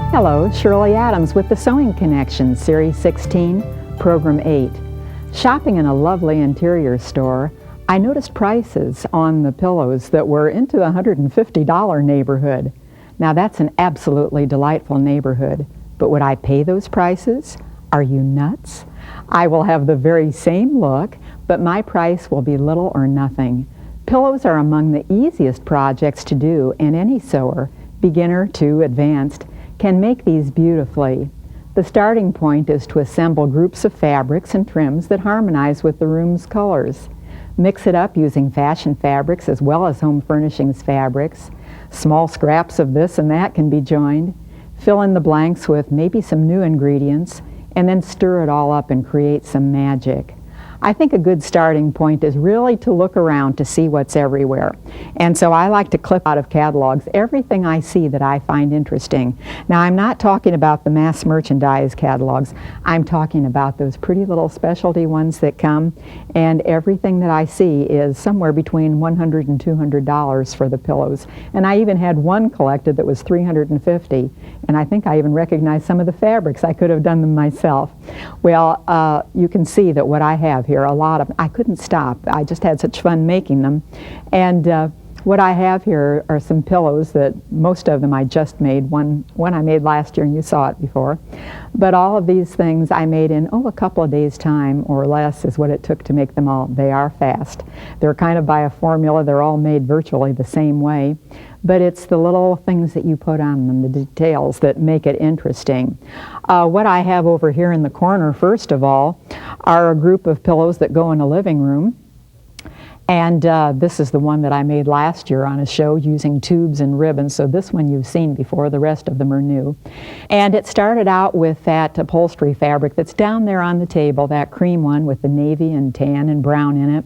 Hello, Shirley Adams with the Sewing Connection, Series 16, Program 8. Shopping in a lovely interior store, I noticed prices on the pillows that were into the $150 neighborhood. Now that's an absolutely delightful neighborhood, but would I pay those prices? Are you nuts? I will have the very same look, but my price will be little or nothing. Pillows are among the easiest projects to do, and any sewer, beginner to advanced, can make these beautifully. The starting point is to assemble groups of fabrics and trims that harmonize with the room's colors. Mix it up using fashion fabrics as well as home furnishings fabrics. Small scraps of this and that can be joined. Fill in the blanks with maybe some new ingredients, and then stir it all up and create some magic. I think a good starting point is really to look around to see what's everywhere. And so I like to clip out of catalogs everything I see that I find interesting. Now I'm not talking about the mass merchandise catalogs. I'm talking about those pretty little specialty ones that come, and everything that I see is somewhere between $100 and $200 for the pillows. And I even had one collected that was $350, and I think I even recognized some of the fabrics. I could have done them myself. Well, you can see that what I have here, a lot of, I couldn't stop. I just had such fun making them. And what I have here are some pillows that most of them I just made. One I made last year, and you saw it before. But all of these things I made in, a couple of days' time or less is what it took to make them all. They are fast. They're kind of by a formula. They're all made virtually the same way. But it's the little things that you put on them, the details that make it interesting. What I have over here in the corner, first of all, are a group of pillows that go in a living room. And this is the one that I made last year on a show using tubes and ribbons. So this one you've seen before, the rest of them are new. And it started out with that upholstery fabric that's down there on the table, that cream one with the navy and tan and brown in it.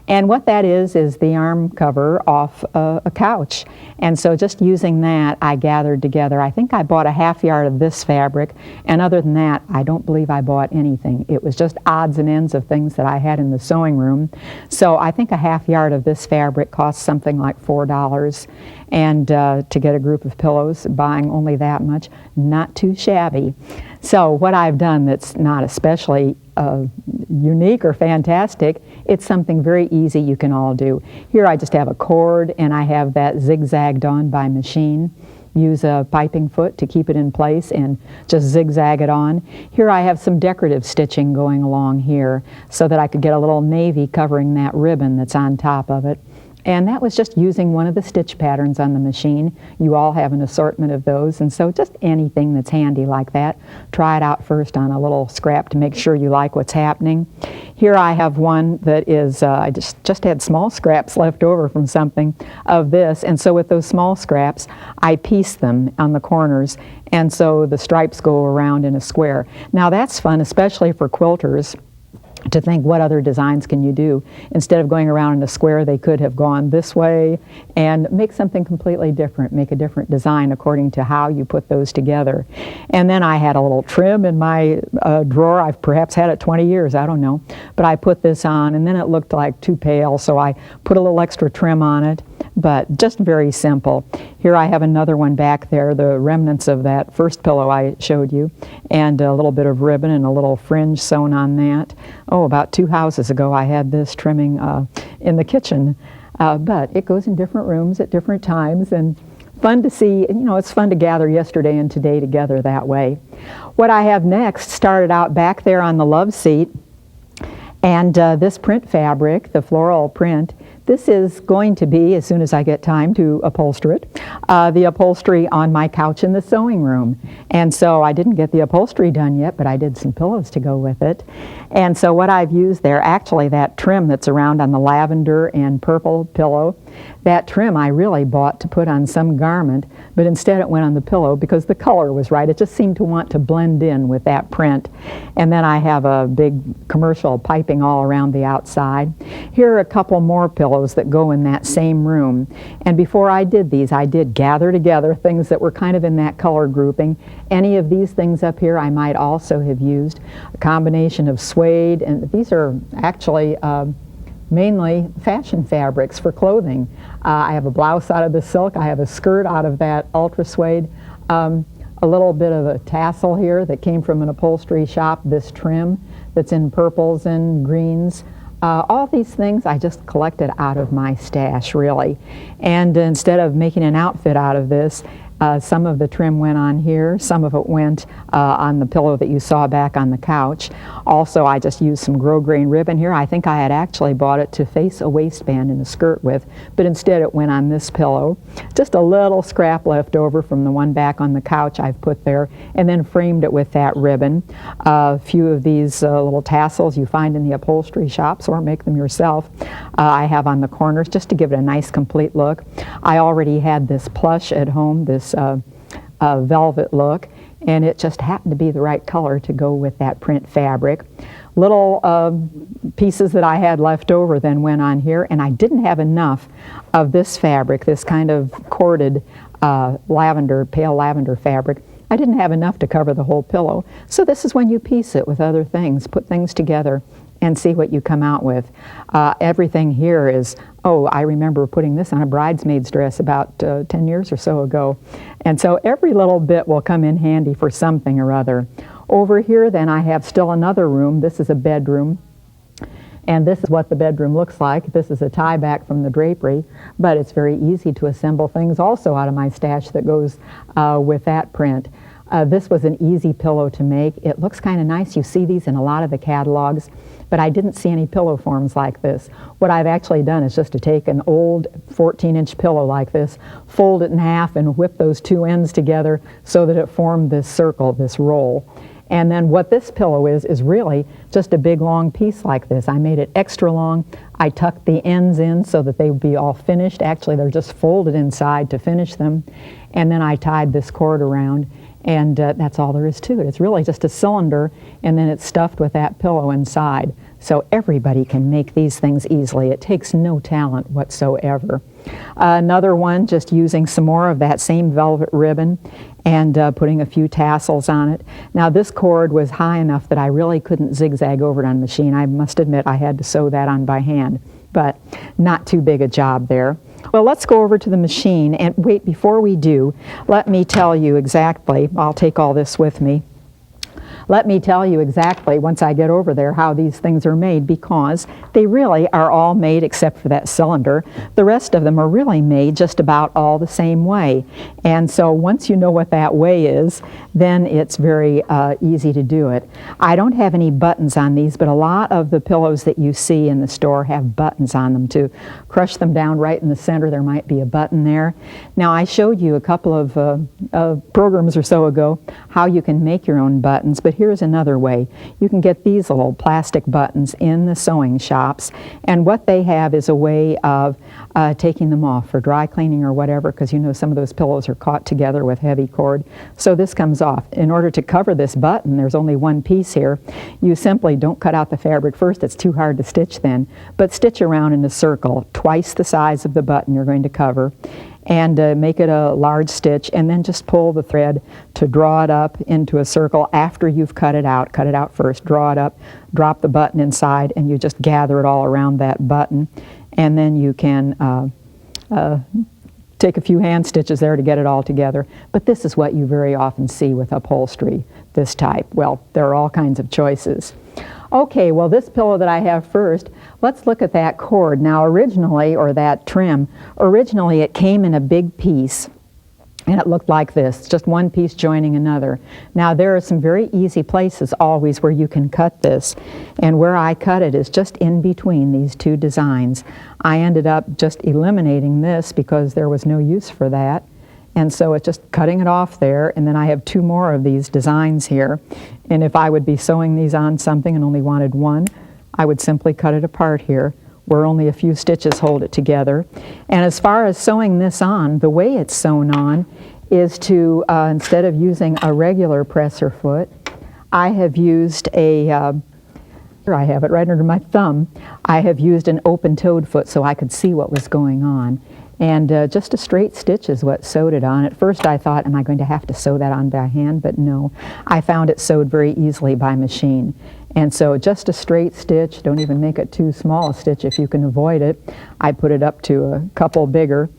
And what that is the arm cover off a couch. And so just using that, I gathered together, I think I bought a half yard of this fabric, and other than that, I don't believe I bought anything. It was just odds and ends of things that I had in the sewing room. So I think a half yard of this fabric cost something like $4. And to get a group of pillows, buying only that much, not too shabby. So what I've done that's not especially unique or fantastic, it's something very easy you can all do. Here I just have a cord, and I have that zigzagged on by machine. Use a piping foot to keep it in place and just zigzag it on. Here I have some decorative stitching going along here so that I could get a little navy covering that ribbon that's on top of it. And that was just using one of the stitch patterns on the machine. You all have an assortment of those, and so just anything that's handy like that. Try it out first on a little scrap to make sure you like what's happening. Here I have one that is, I just had small scraps left over from something of this, and so with those small scraps, I piece them on the corners, and so the stripes go around in a square. Now that's fun, especially for quilters, to think what other designs can you do. Instead of going around in a square, they could have gone this way and make something completely different, make a different design according to how you put those together. And then I had a little trim in my drawer. I've perhaps had it 20 years, I don't know. But I put this on, and then it looked like too pale, so I put a little extra trim on it. But just very simple. Here I have another one back there, the remnants of that first pillow I showed you, and a little bit of ribbon and a little fringe sewn on that. Oh, about 2 houses ago I had this trimming in the kitchen. But it goes in different rooms at different times, and fun to see. You know, it's fun to gather yesterday and today together that way. What I have next started out back there on the love seat. And this print fabric, the floral print, this is going to be, as soon as I get time to upholster it, the upholstery on my couch in the sewing room. And so I didn't get the upholstery done yet, but I did some pillows to go with it. And so what I've used there, actually that trim that's around on the lavender and purple pillow, that trim I really bought to put on some garment, but instead it went on the pillow because the color was right. It just seemed to want to blend in with that print. And then I have a big commercial piping all around the outside. Here are a couple more pillows that go in that same room. And before I did these, I did gather together things that were kind of in that color grouping. Any of these things up here I might also have used. A combination of suede, and these are actually mainly fashion fabrics for clothing. I have a blouse out of the silk. I have a skirt out of that ultra suede. A little bit of a tassel here that came from an upholstery shop, this trim that's in purples and greens. All these things I just collected out of my stash, really. And instead of making an outfit out of this, some of the trim went on here, some of it went on the pillow that you saw back on the couch. Also, I just used some grosgrain ribbon here. I think I had actually bought it to face a waistband and a skirt with, but instead it went on this pillow. Just a little scrap left over from the one back on the couch I've put there, and then framed it with that ribbon. A few of these little tassels you find in the upholstery shops, or make them yourself, I have on the corners just to give it a nice complete look. I already had this plush at home, this velvet look, and it just happened to be the right color to go with that print fabric. Little pieces that I had left over then went on here, and I didn't have enough of this fabric, this kind of corded lavender, pale lavender fabric. I didn't have enough to cover the whole pillow. So this is when you piece it with other things, put things together and see what you come out with. Everything here is, oh, I remember putting this on a bridesmaid's dress about 10 years or so ago. And so every little bit will come in handy for something or other. Over here then I have still another room. This is a bedroom. And this is what the bedroom looks like. This is a tie back from the drapery, but it's very easy to assemble things also out of my stash that goes with that print. This was an easy pillow to make. It looks kind of nice. You see these in a lot of the catalogs, but I didn't see any pillow forms like this. What I've actually done is just to take an old 14-inch pillow like this, fold it in half, and whip those two ends together so that it formed this circle, this roll. And then what this pillow is really just a big long piece like this. I made it extra long. I tucked the ends in so that they would be all finished. Actually, they're just folded inside to finish them. And then I tied this cord around, and that's all there is to it. It's really just a cylinder, and then it's stuffed with that pillow inside. So everybody can make these things easily. It takes no talent whatsoever. Another one, just using some more of that same velvet ribbon and putting a few tassels on it. Now this cord was high enough that I really couldn't zigzag over it on the machine. I must admit I had to sew that on by hand, but not too big a job there. Well, let's go over to the machine, and wait, before we do, let me tell you exactly, I'll take all this with me. Let me tell you exactly, once I get over there, how these things are made, because they really are all made, except for that cylinder. The rest of them are really made just about all the same way. And so once you know what that way is, then it's very easy to do it. I don't have any buttons on these, but a lot of the pillows that you see in the store have buttons on them. To crush them down right in the center, there might be a button there. Now, I showed you a couple of programs or so ago how you can make your own buttons, but here's another way. You can get these little plastic buttons in the sewing shops, and what they have is a way of taking them off for dry cleaning or whatever, because you know some of those pillows are caught together with heavy cord. So this comes off. In order to cover this button, there's only one piece here. You simply don't cut out the fabric first. It's too hard to stitch then, but stitch around in a circle, twice the size of the button you're going to cover, and make it a large stitch, and then just pull the thread to draw it up into a circle after you've cut it out. Cut it out first, draw it up, drop the button inside, and you just gather it all around that button. And then you can take a few hand stitches there to get it all together. But this is what you very often see with upholstery, this type. Well, there are all kinds of choices. Okay, well, this pillow that I have first, let's look at that cord. Now originally, or that trim, originally it came in a big piece, And it looked like this, just one piece joining another. Now there are some very easy places always where you can cut this, and where I cut it is just in between these two designs. I ended up just eliminating this because there was no use for that, and so it's just cutting it off there, and then I have two more of these designs here, and if I would be sewing these on something and only wanted one, I would simply cut it apart here, where only a few stitches hold it together. And as far as sewing this on, the way it's sewn on is to, instead of using a regular presser foot, I have used a, here I have it right under my thumb, I have used an open-toed foot so I could see what was going on. And just a straight stitch is what sewed it on. At first I thought, am I going to have to sew that on by hand? But no, I found it sewed very easily by machine. And so just a straight stitch, don't even make it too small a stitch if you can avoid it. I put it up to a couple bigger.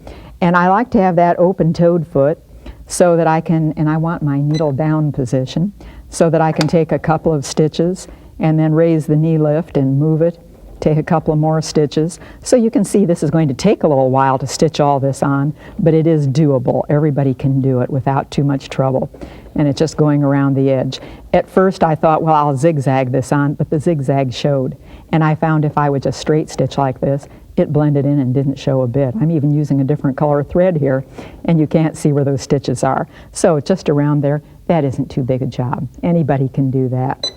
And I like to have that open-toed foot so that I can, and I want my needle down position, so that I can take a couple of stitches and then raise the knee lift and move it, take a couple of more stitches. So you can see this is going to take a little while to stitch all this on, but it is doable. Everybody can do it without too much trouble. And it's just going around the edge. At first I thought, well, I'll zigzag this on, but the zigzag showed. And I found if I would just straight stitch like this, it blended in and didn't show a bit. I'm even using a different color thread here, and you can't see where those stitches are. So just around there, that isn't too big a job. Anybody can do that.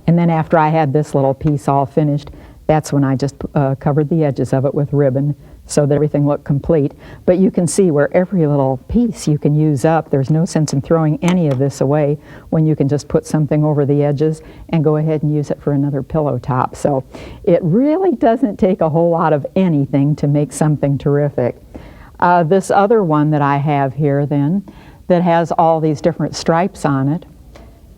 And then after I had this little piece all finished, that's when I just covered the edges of it with ribbon so that everything looked complete. But you can see where every little piece you can use up. There's no sense in throwing any of this away when you can just put something over the edges and go ahead and use it for another pillow top. So it really doesn't take a whole lot of anything to make something terrific. This other one that I have here then, that has all these different stripes on it,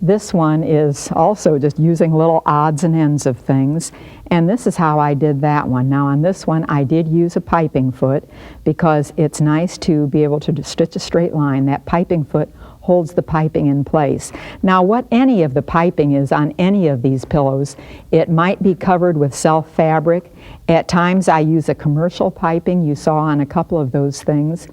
this one is also just using little odds and ends of things, and this is how I did that one. Now on this one I did use a piping foot because it's nice to be able to stitch a straight line. That piping foot holds the piping in place. Now what any of the piping is on any of these pillows, it might be covered with self fabric. At times I use a commercial piping. You saw on a couple of those things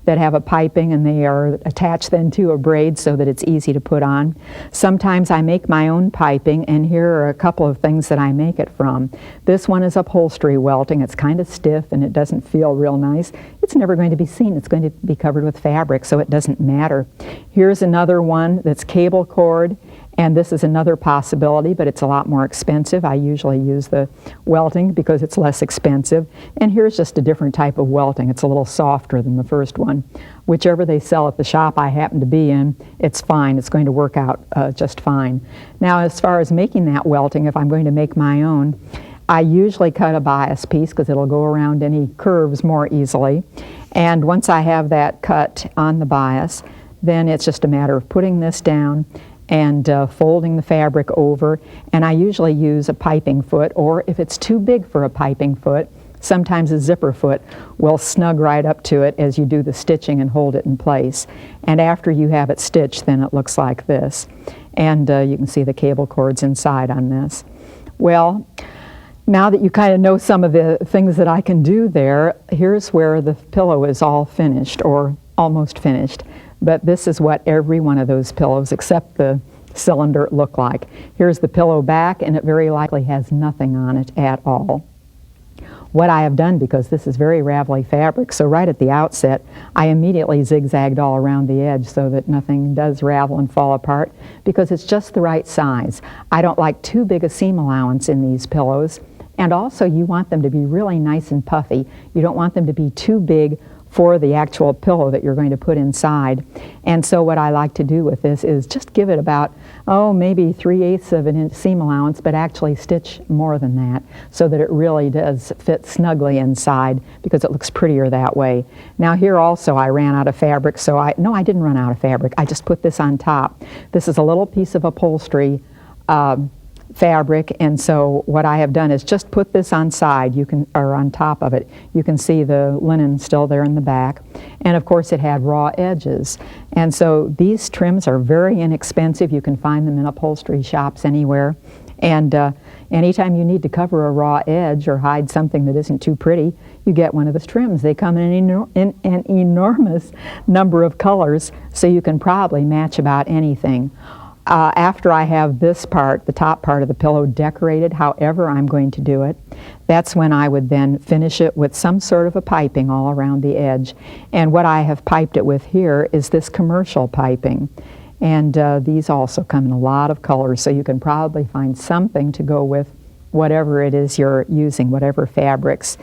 that have a piping, and they are attached then to a braid so that it's easy to put on. Sometimes I make my own piping, and here are a couple of things that I make it from. This one is upholstery welting. It's kind of stiff and it doesn't feel real nice. It's never going to be seen. It's going to be covered with fabric, so it doesn't matter. Here's another one that's cable cord, and this is another possibility, but it's a lot more expensive. I usually use the welting because it's less expensive. And here's just a different type of welting. It's a little softer than the first one. Whichever they sell at the shop I happen to be in, it's fine. It's going to work out just fine. Now, as far as making that welting, if I'm going to make my own, I usually cut a bias piece because it'll go around any curves more easily. And once I have that cut on the bias, then it's just a matter of putting this down and folding the fabric over, and I usually use a piping foot, or if it's too big for a piping foot, sometimes a zipper foot will snug right up to it as you do the stitching and hold it in place. And after you have it stitched, then it looks like this. And you can see the cable cords inside on this. Well, now that you kind of know some of the things that I can do there, here's where the pillow is all finished, or almost finished. But this is what every one of those pillows, except the cylinder, look like. Here's the pillow back, and it very likely has nothing on it at all. What I have done, because this is very ravelly fabric, so right at the outset, I immediately zigzagged all around the edge so that nothing does ravel and fall apart, because it's just the right size. I don't like too big a seam allowance in these pillows, and also you want them to be really nice and puffy. You don't want them to be too big for the actual pillow that you're going to put inside. And so what I like to do with this is just give it about, maybe 3/8 of an inch seam allowance, but actually stitch more than that so that it really does fit snugly inside, because it looks prettier that way. Now here also I ran out of fabric, so I didn't run out of fabric. I just put this on top. This is a little piece of upholstery fabric, and so what I have done is just put this on side, or on top of it. You can see the linen still there in the back, and of course it had raw edges. And so these trims are very inexpensive. You can find them in upholstery shops anywhere, And anytime you need to cover a raw edge or hide something that isn't too pretty, you get one of those trims. They come in an enormous number of colors, so you can probably match about anything. After I have this part, the top part of the pillow, decorated however I'm going to do it, that's when I would then finish it with some sort of a piping all around the edge. And what I have piped it with here is this commercial piping. And these also come in a lot of colors, so you can probably find something to go with whatever it is you're using, whatever fabrics.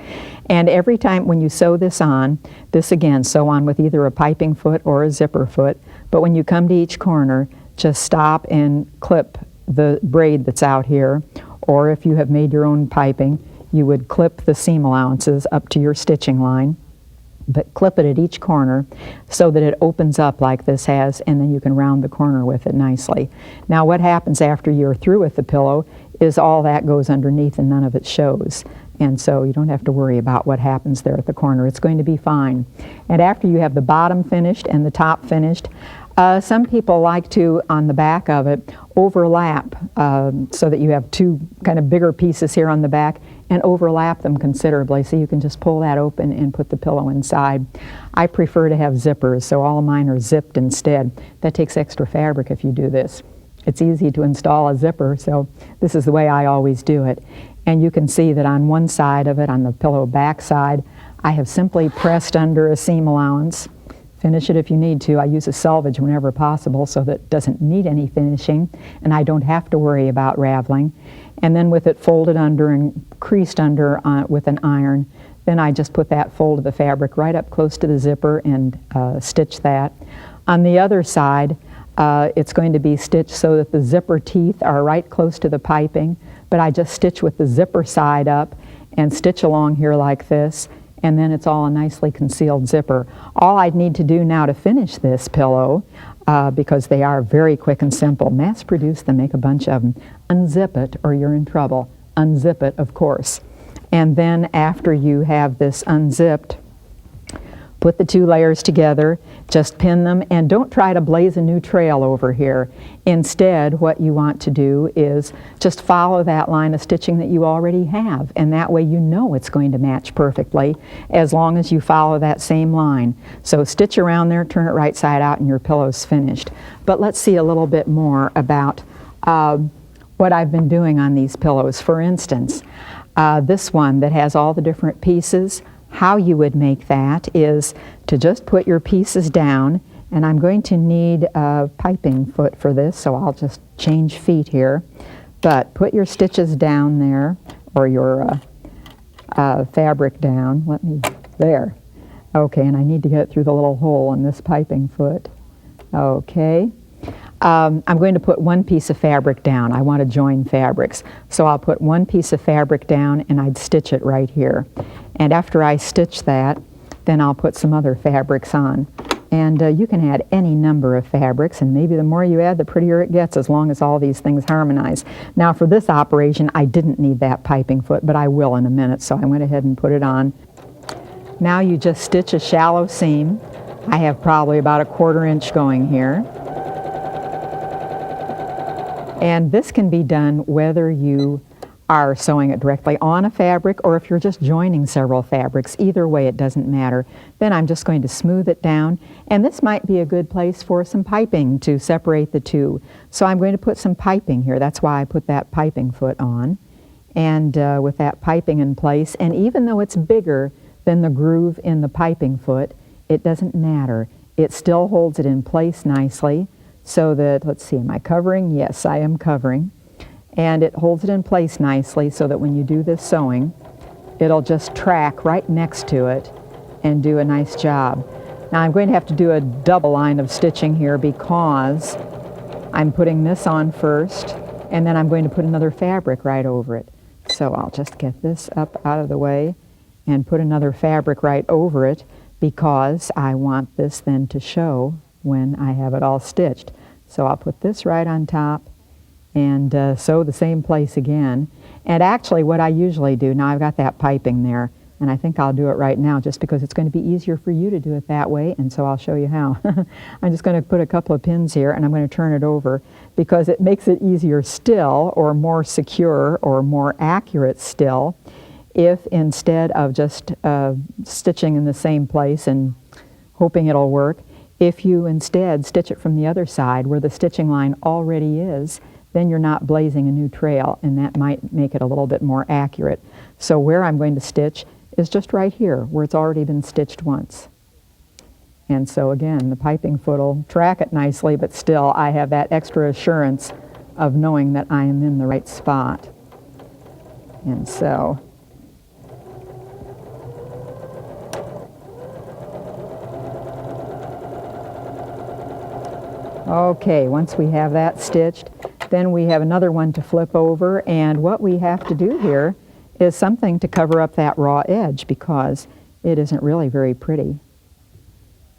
And every time when you sew this on, this again, sew on with either a piping foot or a zipper foot, but when you come to each corner, just stop and clip the braid that's out here, or if you have made your own piping, you would clip the seam allowances up to your stitching line, but clip it at each corner so that it opens up like this has, and then you can round the corner with it nicely. Now what happens after you're through with the pillow is all that goes underneath and none of it shows. And so you don't have to worry about what happens there at the corner. It's going to be fine. And after you have the bottom finished and the top finished, some people like to, on the back of it, overlap so that you have two kind of bigger pieces here on the back and overlap them considerably, so you can just pull that open and put the pillow inside. I prefer to have zippers, so all of mine are zipped instead. That takes extra fabric if you do this. It's easy to install a zipper, so this is the way I always do it. And you can see that on one side of it, on the pillow back side, I have simply pressed under a seam allowance. Finish it if you need to. I use a selvage whenever possible so that it doesn't need any finishing and I don't have to worry about raveling. And then with it folded under and creased under with an iron, then I just put that fold of the fabric right up close to the zipper and stitch that. On the other side, it's going to be stitched so that the zipper teeth are right close to the piping, but I just stitch with the zipper side up and stitch along here like this, and then it's all a nicely concealed zipper. All I'd need to do now to finish this pillow, because they are very quick and simple, mass produce them, make a bunch of them, unzip it or you're in trouble. Unzip it, of course. And then after you have this unzipped, put the two layers together, just pin them, and don't try to blaze a new trail over here. Instead, what you want to do is just follow that line of stitching that you already have, and that way you know it's going to match perfectly as long as you follow that same line. So stitch around there, turn it right side out, and your pillow's finished. But let's see a little bit more about what I've been doing on these pillows. For instance, this one that has all the different pieces, how you would make that is to just put your pieces down, and I'm going to need a piping foot for this, so I'll just change feet here. But put your stitches down there, or your fabric down. There. Okay, and I need to get it through the little hole in this piping foot. Okay. I'm going to put one piece of fabric down. I want to join fabrics. So I'll put one piece of fabric down and I'd stitch it right here. And after I stitch that, then I'll put some other fabrics on. And you can add any number of fabrics, and maybe the more you add, the prettier it gets, as long as all these things harmonize. Now for this operation, I didn't need that piping foot, but I will in a minute, so I went ahead and put it on. Now you just stitch a shallow seam. I have probably about a 1/4 inch going here. And this can be done whether you are sewing it directly on a fabric or if you're just joining several fabrics. Either way, it doesn't matter. Then I'm just going to smooth it down, and this might be a good place for some piping to separate the two. So I'm going to put some piping here. That's why I put that piping foot on. And with that piping in place, and even though it's bigger than the groove in the piping foot, it doesn't matter. It still holds it in place nicely. So that, let's see, am I covering? Yes, I am covering. And it holds it in place nicely so that when you do this sewing, it'll just track right next to it and do a nice job. Now I'm going to have to do a double line of stitching here because I'm putting this on first, and then I'm going to put another fabric right over it. So I'll just get this up out of the way and put another fabric right over it because I want this then to show when I have it all stitched. So I'll put this right on top and sew the same place again. And actually what I usually do, now I've got that piping there, And I think I'll do it right now just because it's going to be easier for you to do it that way, and so I'll show you how. I'm just going to put a couple of pins here and I'm going to turn it over because it makes it easier still, or more secure or more accurate still, if instead of just stitching in the same place and hoping it'll work, if you instead stitch it from the other side where the stitching line already is, then you're not blazing a new trail, and that might make it a little bit more accurate. So where I'm going to stitch is just right here, where it's already been stitched once. And so again, the piping foot will track it nicely, but still I have that extra assurance of knowing that I am in the right spot. And so okay, once we have that stitched, then we have another one to flip over, and what we have to do here is something to cover up that raw edge because it isn't really very pretty.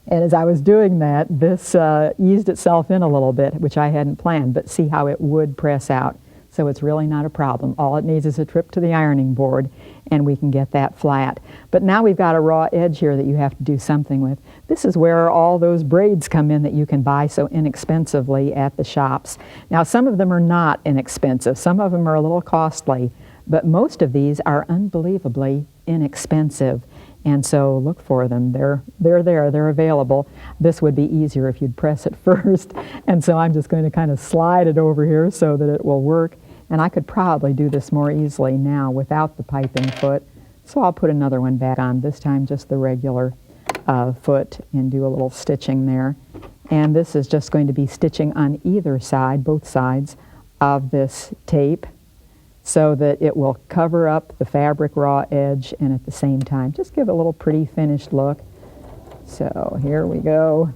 And as I was doing that, this eased itself in a little bit, which I hadn't planned, but see how it would press out. So it's really not a problem. All it needs is a trip to the ironing board and we can get that flat. But now we've got a raw edge here that you have to do something with. This is where all those braids come in that you can buy so inexpensively at the shops. Now some of them are not inexpensive. Some of them are a little costly, but most of these are unbelievably inexpensive. And so look for them. They're there, they're available. This would be easier if you'd press it first. And so I'm just going to kind of slide it over here so that it will work. And I could probably do this more easily now without the piping foot. So I'll put another one back on, this time just the regular foot, and do a little stitching there. And this is just going to be stitching on either side, both sides of this tape, so that it will cover up the fabric raw edge and at the same time just give a little pretty finished look. So here we go,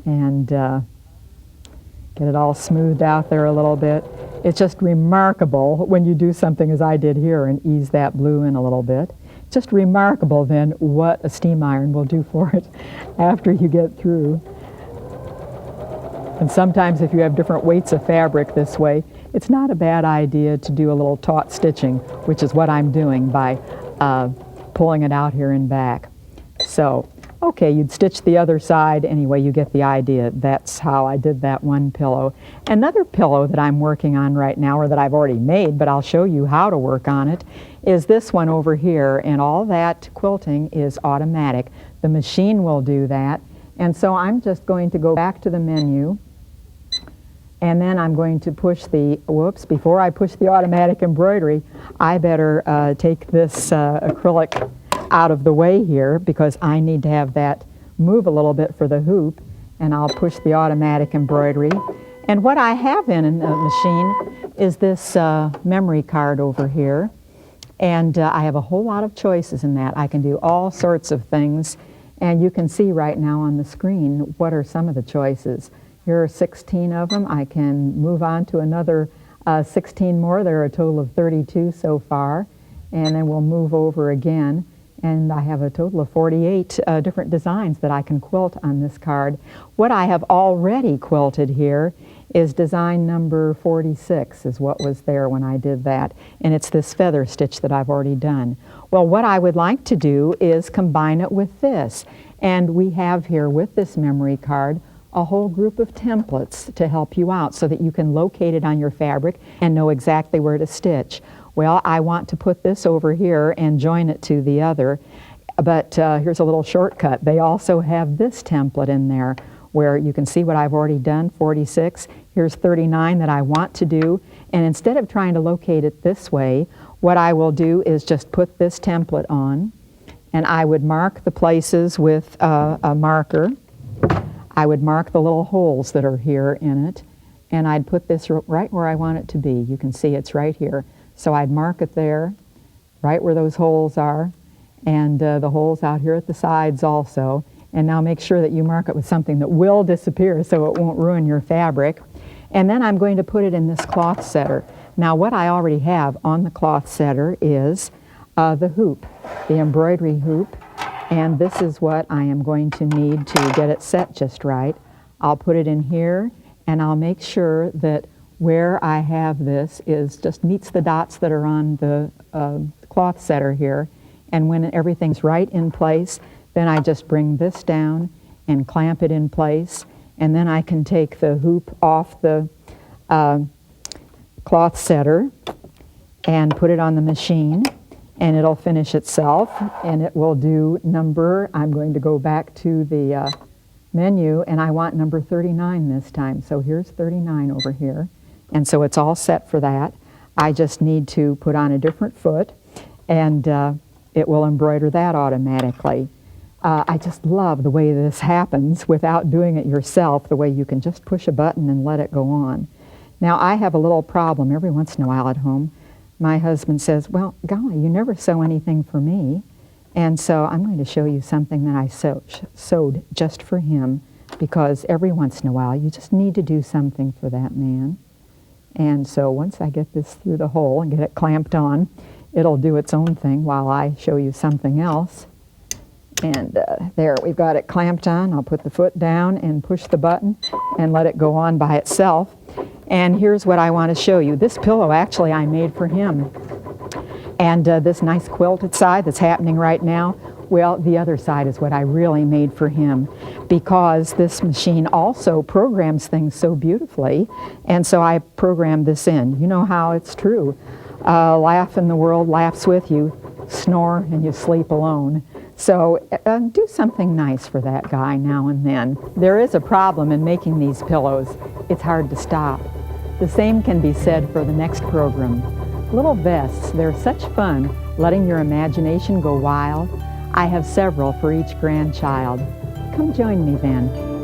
and get it all smoothed out there a little bit. It's just remarkable when you do something as I did here and ease that blue in a little bit. It's just remarkable then what a steam iron will do for it after you get through. And sometimes if you have different weights of fabric this way, it's not a bad idea to do a little taut stitching, which is what I'm doing by pulling it out here and back. So, okay, you'd stitch the other side. Anyway, you get the idea. That's how I did that one pillow. Another pillow that I'm working on right now, or that I've already made, but I'll show you how to work on it, is this one over here. And all that quilting is automatic. The machine will do that. And so I'm just going to go back to the menu, and then I'm going to push the, whoops, before I push the automatic embroidery, I better take this acrylic out of the way here because I need to have that move a little bit for the hoop, and I'll push the automatic embroidery. And what I have in the machine is this memory card over here, and I have a whole lot of choices in that. I can do all sorts of things, and you can see right now on the screen what are some of the choices. Here are 16 of them. I can move on to another 16 more. There are a total of 32 so far. And then we'll move over again. And I have a total of 48 different designs that I can quilt on this card. What I have already quilted here is design number 46 is what was there when I did that. And it's this feather stitch that I've already done. Well, what I would like to do is combine it with this. And we have here with this memory card a whole group of templates to help you out so that you can locate it on your fabric and know exactly where to stitch. Well, I want to put this over here and join it to the other, but here's a little shortcut. They also have this template in there where you can see what I've already done, 46. Here's 39 that I want to do, and instead of trying to locate it this way, what I will do is just put this template on, and I would mark the places with a marker. I would mark the little holes that are here in it, and I'd put this right where I want it to be. You can see it's right here. So I'd mark it there, right where those holes are, and the holes out here at the sides also. And now make sure that you mark it with something that will disappear so it won't ruin your fabric. And then I'm going to put it in this cloth setter. Now what I already have on the cloth setter is the hoop, the embroidery hoop. And this is what I am going to need to get it set just right. I'll put it in here, and I'll make sure that where I have this is just meets the dots that are on the cloth setter here. And when everything's right in place, then I just bring this down and clamp it in place. And then I can take the hoop off the cloth setter and put it on the machine, and it'll finish itself, and it will do number, I'm going to go back to the menu, and I want number 39 this time. So here's 39 over here, and so it's all set for that. I just need to put on a different foot, and it will embroider that automatically. I just love the way this happens without doing it yourself, the way you can just push a button and let it go on. Now, I have a little problem every once in a while at home. My husband says, well, golly, you never sew anything for me. And so I'm going to show you something that I sewed just for him, because every once in a while you just need to do something for that man. And so once I get this through the hole and get it clamped on, it'll do its own thing while I show you something else. And there, we've got it clamped on. I'll put the foot down and push the button and let it go on by itself. And here's what I want to show you. This pillow, actually, I made for him. And this nice quilted side that's happening right now, well, the other side is what I really made for him, because this machine also programs things so beautifully. And so I programmed this in. You know how it's true. Laugh and the world laughs with you. Snore and you sleep alone. So do something nice for that guy now and then. There is a problem in making these pillows. It's hard to stop. The same can be said for the next program. Little vests, they're such fun, letting your imagination go wild. I have several for each grandchild. Come join me then.